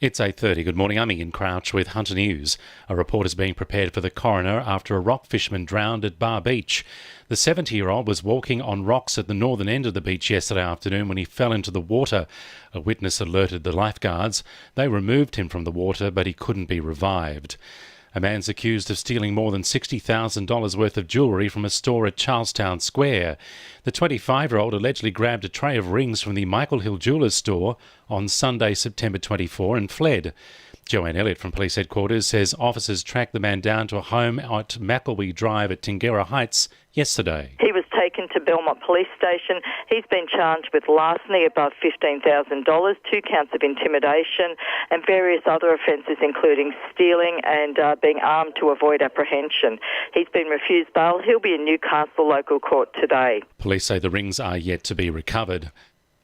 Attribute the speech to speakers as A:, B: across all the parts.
A: It's 8:30. Good morning. I'm Ian Crouch with Hunter News. A report is being prepared for the coroner after a rock fisherman drowned at Bar Beach. The 70-year-old was walking on rocks at the northern end of the beach yesterday afternoon when he fell into the water. A witness alerted the lifeguards. They removed him from the water, but he couldn't be revived. A man's accused of stealing more than $60,000 worth of jewellery from a store at Charlestown Square. The 25-year-old allegedly grabbed a tray of rings from the Michael Hill Jewellers store on Sunday, September 24 and fled. Joanne Elliott from Police Headquarters says officers tracked the man down to a home at McElwee Drive at Tingera Heights yesterday.
B: He was taken to Belmont Police Station. He's been charged with larceny above $15,000, 2 counts of intimidation and various other offences including stealing and being armed to avoid apprehension. He's been refused bail. He'll be in Newcastle local court today.
A: Police say the rings are yet to be recovered.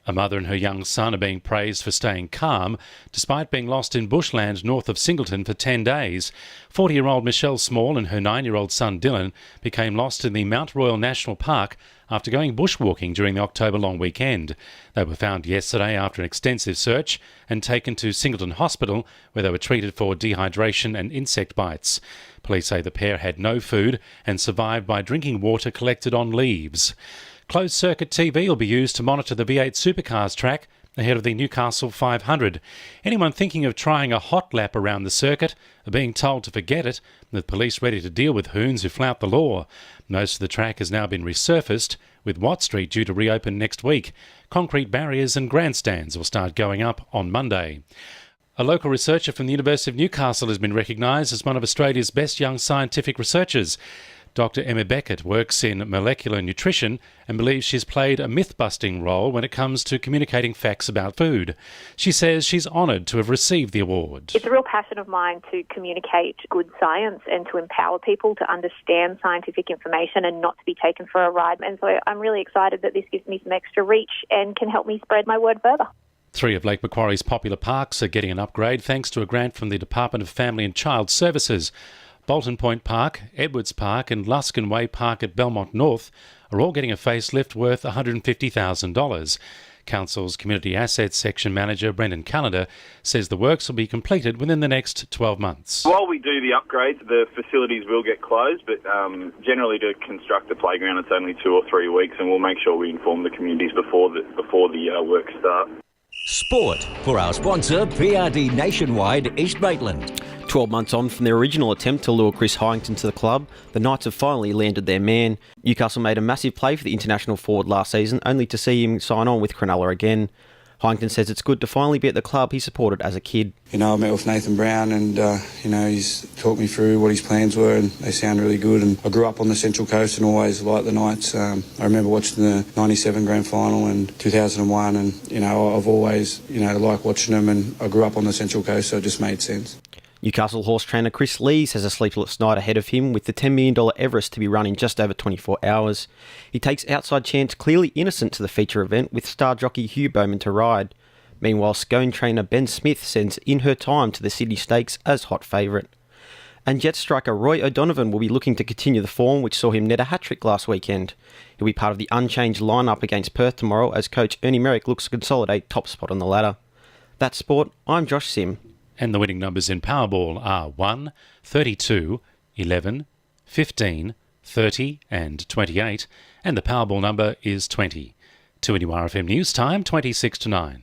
A: A mother and her young son are being praised for staying calm despite being lost in bushland north of Singleton for 10 days. 40-year-old Michelle Small and her 9-year-old son Dylan became lost in the Mount Royal National Park after going bushwalking during the October long weekend. They were found yesterday after an extensive search and taken to Singleton Hospital, where they were treated for dehydration and insect bites. Police say the pair had no food and survived by drinking water collected on leaves. Closed-circuit TV will be used to monitor the V8 Supercars track ahead of the Newcastle 500. Anyone thinking of trying a hot lap around the circuit are being told to forget it, with police ready to deal with hoons who flout the law. Most of the track has now been resurfaced, with Watt Street due to reopen next week. Concrete barriers and grandstands will start going up on Monday. A local researcher from the University of Newcastle has been recognised as one of Australia's best young scientific researchers. Dr. Emma Beckett works in molecular nutrition and believes she's played a myth-busting role when it comes to communicating facts about food. She says she's honoured to have received the award.
C: It's a real passion of mine to communicate good science and to empower people to understand scientific information and not to be taken for a ride. And so I'm really excited that this gives me some extra reach and can help me spread my word further.
A: 3 of Lake Macquarie's popular parks are getting an upgrade thanks to a grant from the Department of Family and Child Services. Bolton Point Park, Edwards Park and Luskin Way Park at Belmont North are all getting a facelift worth $150,000. Council's Community Assets Section Manager Brendan Callender says the works will be completed within the next 12 months.
D: While we do the upgrades, the facilities will get closed, but generally to construct the playground it's only 2 or 3 weeks, and we'll make sure we inform the communities before the work start.
E: Sport for our sponsor PRD Nationwide East Maitland.
F: 12 months on from their original attempt to lure Chris Hyington to the club, the Knights have finally landed their man. Newcastle made a massive play for the international forward last season, only to see him sign on with Cronulla again. Hyington says it's good to finally be at the club he supported as a kid.
G: I met with Nathan Brown and, he's talked me through what his plans were and they sound really good. And I grew up on the Central Coast and always liked the Knights. I remember watching the 97 Grand Final and 2001 and, I've always, liked watching them and I grew up on the Central Coast, so it just made sense.
F: Newcastle horse trainer Chris Lees has a sleepless night ahead of him with the $10 million Everest to be run in just over 24 hours. He takes outside chance Clearly Innocent to the feature event with star jockey Hugh Bowman to ride. Meanwhile, Scone trainer Ben Smith sends In Her Time to the Sydney Stakes as hot favourite. And Jet striker Roy O'Donovan will be looking to continue the form which saw him net a hat-trick last weekend. He'll be part of the unchanged lineup against Perth tomorrow as coach Ernie Merrick looks to consolidate top spot on the ladder. That's sport. I'm Josh Sim.
A: And the winning numbers in Powerball are 1, 32, 11, 15, 30 and 28. And the Powerball number is 20. 2NURFM News Time, 26 to 9.